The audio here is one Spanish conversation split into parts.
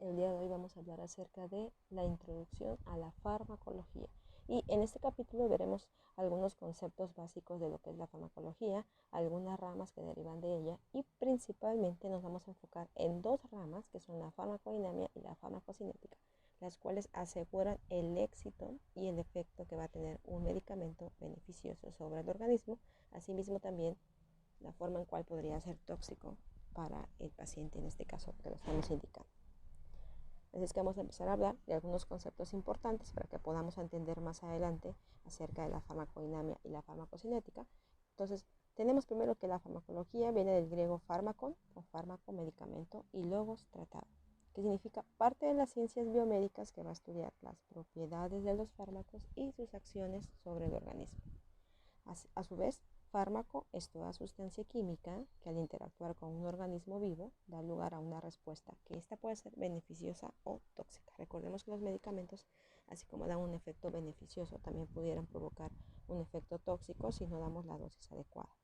el día de hoy vamos a hablar acerca de la introducción a la farmacología. Y en este capítulo veremos algunos conceptos básicos de lo que es la farmacología, algunas ramas que derivan de ella y principalmente nos vamos a enfocar en dos ramas que son la farmacodinamia y la farmacocinética, las cuales aseguran el éxito y el efecto que va a tener un medicamento beneficioso sobre el organismo, asimismo también la forma en cual podría ser tóxico para el paciente, en este caso que lo estamos indicando. Así es que vamos a empezar a hablar de algunos conceptos importantes para que podamos entender más adelante acerca de la farmacodinamia y la farmacocinética. Entonces, tenemos primero que la farmacología viene del griego fármacon o fármaco, medicamento, y logos, tratado, que significa parte de las ciencias biomédicas que va a estudiar las propiedades de los fármacos y sus acciones sobre el organismo. A su vez, fármaco es toda sustancia química que al interactuar con un organismo vivo da lugar a una respuesta que ésta puede ser beneficiosa o tóxica. Recordemos que los medicamentos, así como dan un efecto beneficioso, también pudieran provocar un efecto tóxico si no damos la dosis adecuada.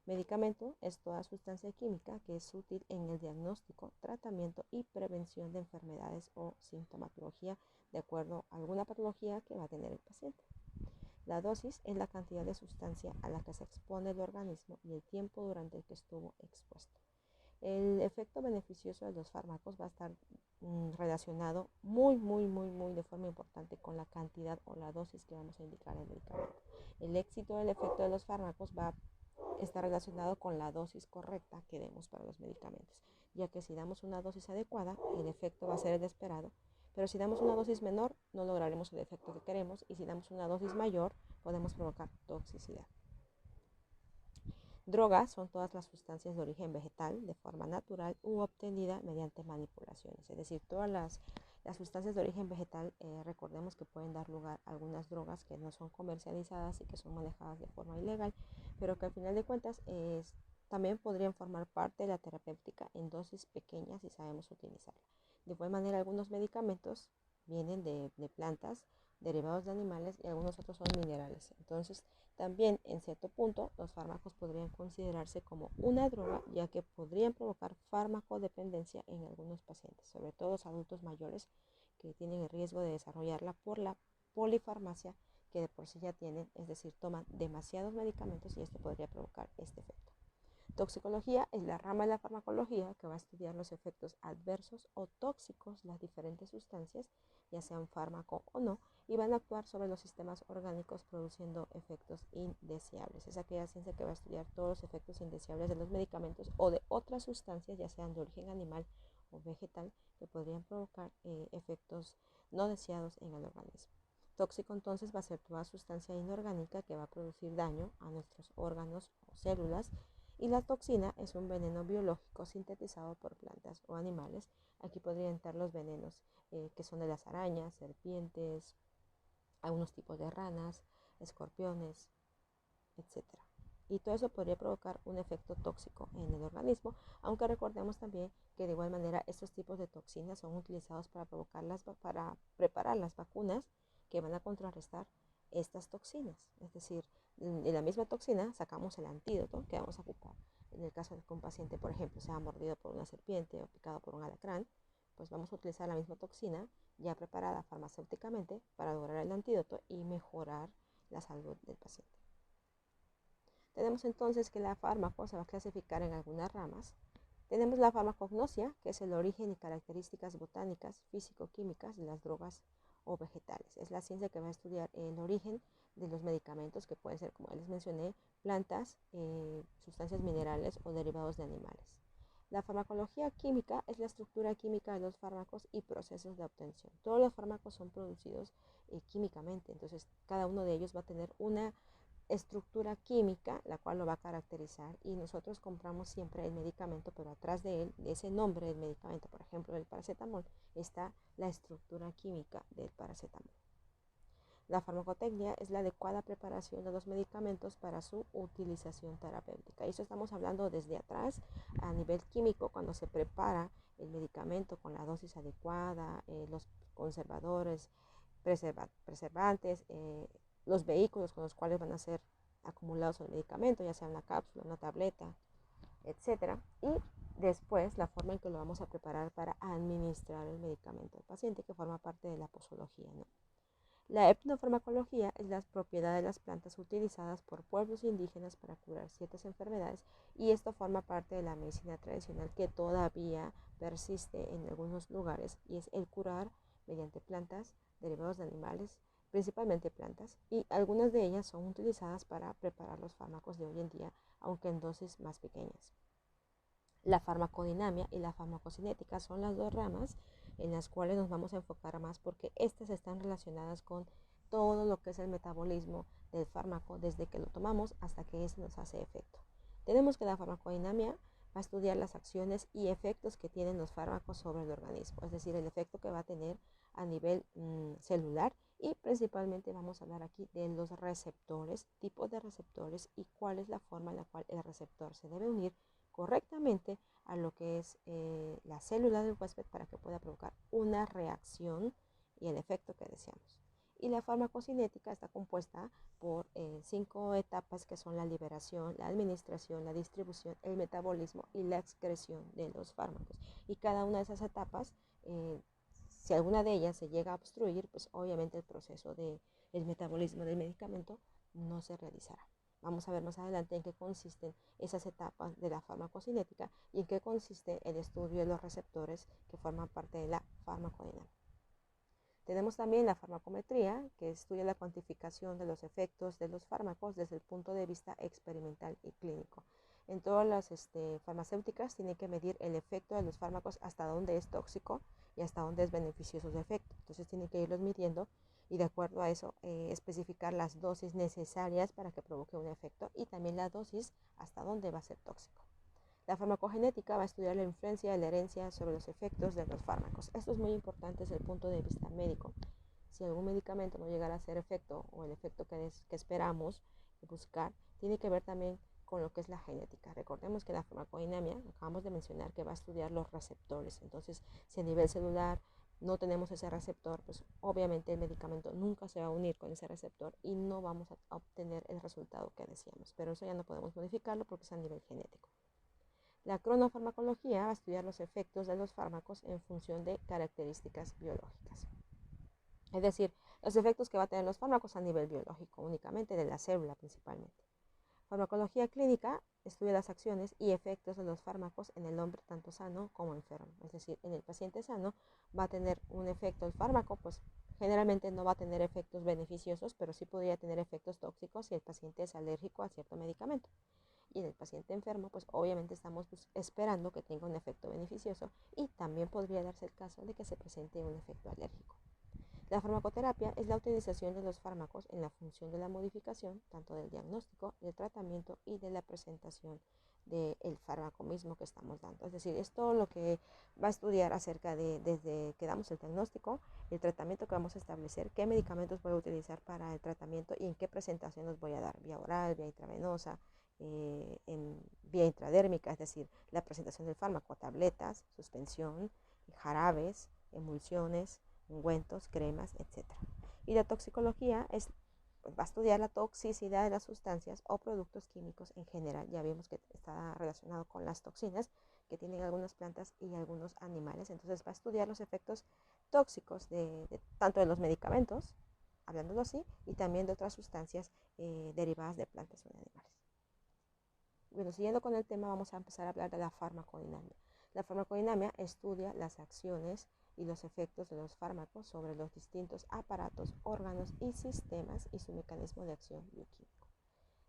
Medicamento es toda sustancia química que es útil en el diagnóstico, tratamiento y prevención de enfermedades o sintomatología de acuerdo a alguna patología que va a tener el paciente. La dosis es la cantidad de sustancia a la que se expone el organismo y el tiempo durante el que estuvo expuesto. El efecto beneficioso de los fármacos va a estar relacionado muy de forma importante con la cantidad o la dosis que vamos a indicar en el medicamento. El éxito del efecto de los fármacos va a estar relacionado con la dosis correcta que demos para los medicamentos, ya que si damos una dosis adecuada, el efecto va a ser el esperado. Pero si damos una dosis menor, no lograremos el efecto que queremos, y si damos una dosis mayor, podemos provocar toxicidad. Drogas son todas las sustancias de origen vegetal, de forma natural u obtenida mediante manipulaciones. Es decir, todas las sustancias de origen vegetal, recordemos que pueden dar lugar a algunas drogas que no son comercializadas y que son manejadas de forma ilegal, pero que al final de cuentas también podrían formar parte de la terapéutica en dosis pequeñas si sabemos utilizarla. De igual manera, algunos medicamentos vienen de plantas, derivados de animales, y algunos otros son minerales. Entonces, también en cierto punto, los fármacos podrían considerarse como una droga, ya que podrían provocar farmacodependencia en algunos pacientes, sobre todo los adultos mayores que tienen el riesgo de desarrollarla por la polifarmacia que de por sí ya tienen, es decir, toman demasiados medicamentos y esto podría provocar este efecto. Toxicología es la rama de la farmacología que va a estudiar los efectos adversos o tóxicos de las diferentes sustancias, ya sean fármaco o no, y van a actuar sobre los sistemas orgánicos produciendo efectos indeseables. Es aquella ciencia que va a estudiar todos los efectos indeseables de los medicamentos o de otras sustancias, ya sean de origen animal o vegetal, que podrían provocar efectos no deseados en el organismo. Tóxico entonces va a ser toda sustancia inorgánica que va a producir daño a nuestros órganos o células. Y la toxina es un veneno biológico sintetizado por plantas o animales. Aquí podrían entrar los venenos que son de las arañas, serpientes, algunos tipos de ranas, escorpiones, etc. Y todo eso podría provocar un efecto tóxico en el organismo, aunque recordemos también que de igual manera estos tipos de toxinas son utilizados para preparar las vacunas que van a contrarrestar estas toxinas. Es decir, de la misma toxina sacamos el antídoto que vamos a ocupar. En el caso de que un paciente, por ejemplo, sea mordido por una serpiente o picado por un alacrán, pues vamos a utilizar la misma toxina ya preparada farmacéuticamente para lograr el antídoto y mejorar la salud del paciente. Tenemos entonces que la fármaco se va a clasificar en algunas ramas. Tenemos la farmacognosia, que es el origen y características botánicas, físico-químicas de las drogas o vegetales. Es la ciencia que va a estudiar el origen de los medicamentos, que pueden ser, como les mencioné, plantas, sustancias minerales o derivados de animales. La farmacología química es la estructura química de los fármacos y procesos de obtención. Todos los fármacos son producidos químicamente, entonces cada uno de ellos va a tener una estructura química, la cual lo va a caracterizar, y nosotros compramos siempre el medicamento, pero atrás de él, de ese nombre del medicamento, por ejemplo, el paracetamol, está la estructura química del paracetamol. La farmacotecnia es la adecuada preparación de los medicamentos para su utilización terapéutica. Y eso estamos hablando desde atrás, a nivel químico, cuando se prepara el medicamento con la dosis adecuada, los conservadores, preservantes, los vehículos con los cuales van a ser acumulados el medicamento, ya sea una cápsula, una tableta, etcétera. Y después la forma en que lo vamos a preparar para administrar el medicamento al paciente, que forma parte de la posología, ¿no? La etnofarmacología es la propiedad de las plantas utilizadas por pueblos indígenas para curar ciertas enfermedades, y esto forma parte de la medicina tradicional que todavía persiste en algunos lugares, y es el curar mediante plantas, derivados de animales, principalmente plantas, y algunas de ellas son utilizadas para preparar los fármacos de hoy en día, aunque en dosis más pequeñas. La farmacodinamia y la farmacocinética son las dos ramas en las cuales nos vamos a enfocar más, porque estas están relacionadas con todo lo que es el metabolismo del fármaco desde que lo tomamos hasta que este nos hace efecto. Tenemos que la farmacodinamia va a estudiar las acciones y efectos que tienen los fármacos sobre el organismo, es decir, el efecto que va a tener a nivel celular, y principalmente vamos a hablar aquí de los receptores, tipos de receptores y cuál es la forma en la cual el receptor se debe unir correctamente a lo que es la célula del huésped para que pueda provocar una reacción y el efecto que deseamos. Y la farmacocinética está compuesta por 5 etapas, que son la liberación, la administración, la distribución, el metabolismo y la excreción de los fármacos. Y cada una de esas etapas, si alguna de ellas se llega a obstruir, pues obviamente el proceso del metabolismo del medicamento no se realizará. Vamos a ver más adelante en qué consisten esas etapas de la farmacocinética y en qué consiste el estudio de los receptores que forman parte de la farmacodinámica. Tenemos también la farmacometría, que estudia la cuantificación de los efectos de los fármacos desde el punto de vista experimental y clínico. En todas las farmacéuticas tienen que medir el efecto de los fármacos, hasta dónde es tóxico y hasta dónde es beneficioso su efecto. Entonces tienen que irlos midiendo y de acuerdo a eso especificar las dosis necesarias para que provoque un efecto, y también la dosis hasta dónde va a ser tóxico. La farmacogenética va a estudiar la influencia de la herencia sobre los efectos de los fármacos. Esto es muy importante desde el punto de vista médico. Si algún medicamento no llegara a hacer efecto, o el efecto que esperamos buscar, tiene que ver también con lo que es la genética. Recordemos que la farmacodinamia, acabamos de mencionar, que va a estudiar los receptores. Entonces, si a nivel celular no tenemos ese receptor, pues obviamente el medicamento nunca se va a unir con ese receptor y no vamos a obtener el resultado que deseamos. Pero eso ya no podemos modificarlo porque es a nivel genético. La cronofarmacología va a estudiar los efectos de los fármacos en función de características biológicas. Es decir, los efectos que va a tener los fármacos a nivel biológico, únicamente de la célula principalmente. Farmacología clínica estudia las acciones y efectos de los fármacos en el hombre tanto sano como enfermo. Es decir, en el paciente sano va a tener un efecto el fármaco, pues generalmente no va a tener efectos beneficiosos, pero sí podría tener efectos tóxicos si el paciente es alérgico a cierto medicamento. Y en el paciente enfermo, pues obviamente estamos esperando que tenga un efecto beneficioso, y también podría darse el caso de que se presente un efecto alérgico. La farmacoterapia es la utilización de los fármacos en la función de la modificación, tanto del diagnóstico, del tratamiento y de la presentación del fármaco mismo que estamos dando. Es decir, es todo lo que va a estudiar acerca de, desde que damos el diagnóstico, el tratamiento que vamos a establecer, qué medicamentos voy a utilizar para el tratamiento y en qué presentación los voy a dar, vía oral, vía intravenosa, en vía intradérmica, es decir, la presentación del fármaco, tabletas, suspensión, jarabes, emulsiones, ungüentos, cremas, etc. Y la toxicología va a estudiar la toxicidad de las sustancias o productos químicos en general. Ya vimos que está relacionado con las toxinas que tienen algunas plantas y algunos animales. Entonces va a estudiar los efectos tóxicos tanto de los medicamentos, hablándolo así, y también de otras sustancias derivadas de plantas o de animales. Bueno, siguiendo con el tema, vamos a empezar a hablar de la farmacodinamia. La farmacodinamia estudia las acciones y los efectos de los fármacos sobre los distintos aparatos, órganos y sistemas y su mecanismo de acción bioquímico.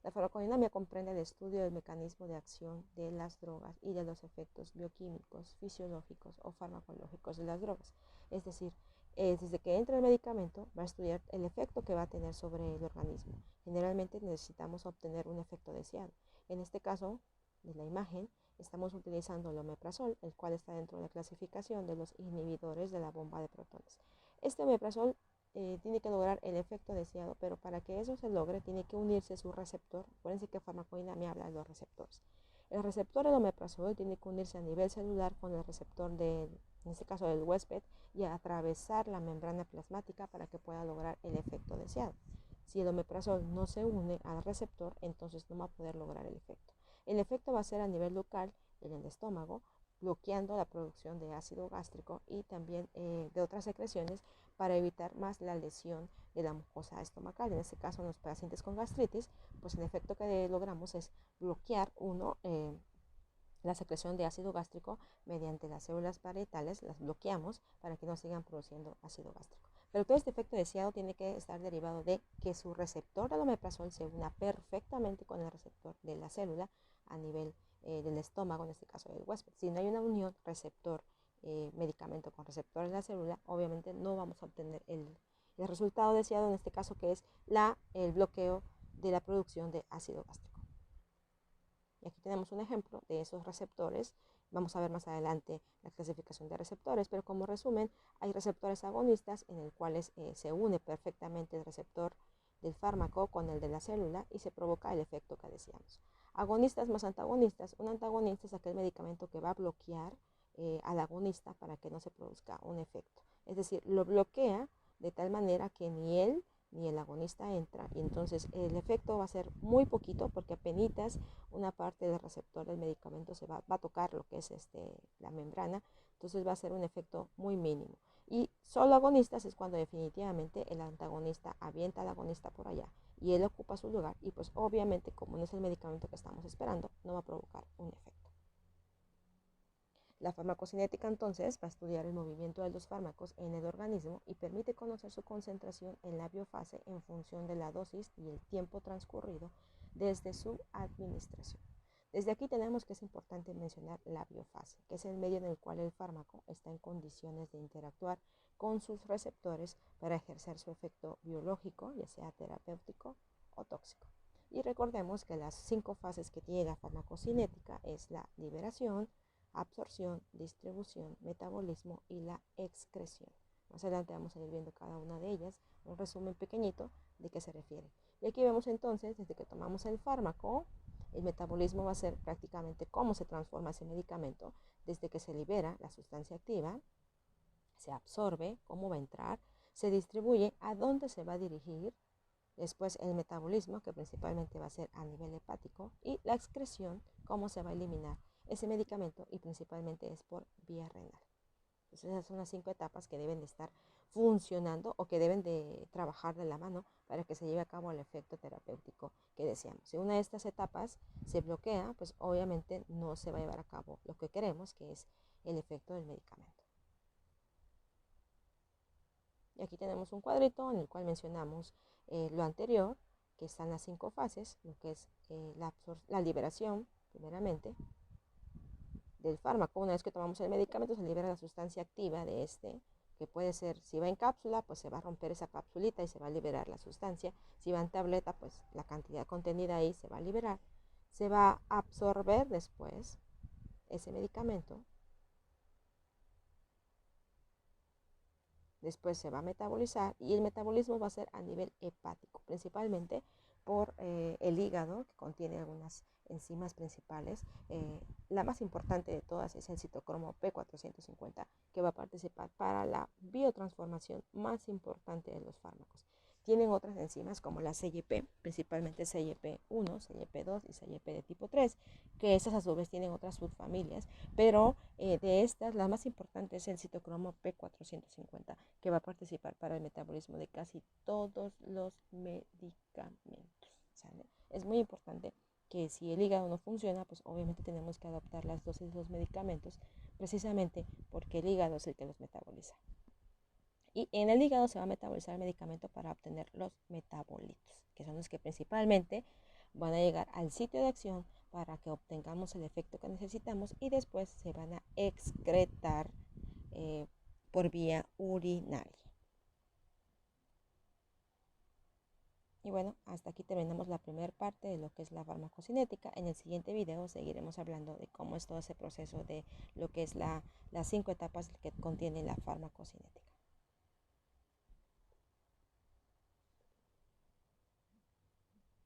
La farmacodinamia comprende el estudio del mecanismo de acción de las drogas y de los efectos bioquímicos, fisiológicos o farmacológicos de las drogas. Es decir, desde que entra el medicamento va a estudiar el efecto que va a tener sobre el organismo. Generalmente necesitamos obtener un efecto deseado. En este caso, de la imagen, estamos utilizando el omeprazol, el cual está dentro de la clasificación de los inhibidores de la bomba de protones. Este omeprazol tiene que lograr el efecto deseado, pero para que eso se logre tiene que unirse su receptor. Acuérdense que farmacodinamia habla de los receptores. El receptor del omeprazol tiene que unirse a nivel celular con el receptor en este caso del huésped, y atravesar la membrana plasmática para que pueda lograr el efecto deseado. Si el omeprazol no se une al receptor, entonces no va a poder lograr el efecto. El efecto va a ser a nivel local en el estómago, bloqueando la producción de ácido gástrico y también de otras secreciones para evitar más la lesión de la mucosa estomacal. En este caso, en los pacientes con gastritis, pues el efecto que logramos es bloquear la secreción de ácido gástrico mediante las células parietales, las bloqueamos para que no sigan produciendo ácido gástrico. Pero todo este efecto deseado tiene que estar derivado de que su receptor al omeprazol se una perfectamente con el receptor de la célula a nivel del estómago, en este caso del huésped. Si no hay una unión receptor medicamento con receptor en la célula, obviamente no vamos a obtener el resultado deseado, en este caso que es el bloqueo de la producción de ácido gástrico. Y aquí tenemos un ejemplo de esos receptores. Vamos a ver más adelante la clasificación de receptores, pero como resumen, hay receptores agonistas en el cuales se une perfectamente el receptor del fármaco con el de la célula y se provoca el efecto que deseamos. Agonistas más antagonistas. Un antagonista es aquel medicamento que va a bloquear al agonista para que no se produzca un efecto. Es decir, lo bloquea de tal manera que ni él ni el agonista entra, y entonces el efecto va a ser muy poquito porque apenas una parte del receptor del medicamento va a tocar lo que es la membrana, entonces va a ser un efecto muy mínimo. Y solo agonistas es cuando definitivamente el antagonista avienta al agonista por allá y él ocupa su lugar, y pues obviamente como no es el medicamento que estamos esperando, no va a provocar un efecto. La farmacocinética entonces va a estudiar el movimiento de los fármacos en el organismo y permite conocer su concentración en la biofase en función de la dosis y el tiempo transcurrido desde su administración. Desde aquí tenemos que es importante mencionar la biofase, que es el medio en el cual el fármaco está en condiciones de interactuar con sus receptores para ejercer su efecto biológico, ya sea terapéutico o tóxico. Y recordemos que las 5 fases que tiene la farmacocinética es la liberación, absorción, distribución, metabolismo y la excreción. Más adelante vamos a ir viendo cada una de ellas, un resumen pequeñito de qué se refiere. Y aquí vemos entonces, desde que tomamos el fármaco, el metabolismo va a ser prácticamente cómo se transforma ese medicamento, desde que se libera la sustancia activa, se absorbe, cómo va a entrar, se distribuye, a dónde se va a dirigir, después el metabolismo, que principalmente va a ser a nivel hepático, y la excreción, cómo se va a eliminar ese medicamento, y principalmente es por vía renal. Entonces esas son las 5 etapas que deben de estar funcionando o que deben de trabajar de la mano para que se lleve a cabo el efecto terapéutico que deseamos. Si una de estas etapas se bloquea, pues obviamente no se va a llevar a cabo lo que queremos, que es el efecto del medicamento. Y aquí tenemos un cuadrito en el cual mencionamos lo anterior, que están las 5 fases, lo que es la liberación, primeramente, del fármaco. Una vez que tomamos el medicamento, se libera la sustancia activa de que puede ser, si va en cápsula, pues se va a romper esa capsulita y se va a liberar la sustancia. Si va en tableta, pues la cantidad contenida ahí se va a liberar. Se va a absorber después ese medicamento. Después se va a metabolizar, y el metabolismo va a ser a nivel hepático, principalmente por el hígado, que contiene algunas enzimas principales. La más importante de todas es el citocromo P450, que va a participar para la biotransformación más importante de los fármacos. Tienen otras enzimas como la CYP, principalmente CYP1, CYP2 y CYP de tipo 3, que esas a su vez tienen otras subfamilias, pero de estas la más importante es el citocromo P450, que va a participar para el metabolismo de casi todos los medicamentos, ¿sale? Es muy importante que si el hígado no funciona, pues obviamente tenemos que adaptar las dosis de los medicamentos, precisamente porque el hígado es el que los metaboliza. Y en el hígado se va a metabolizar el medicamento para obtener los metabolitos, que son los que principalmente van a llegar al sitio de acción para que obtengamos el efecto que necesitamos, y después se van a excretar por vía urinaria. Y bueno, hasta aquí terminamos la primera parte de lo que es la farmacocinética. En el siguiente video seguiremos hablando de cómo es todo ese proceso de lo que es las 5 etapas que contiene la farmacocinética.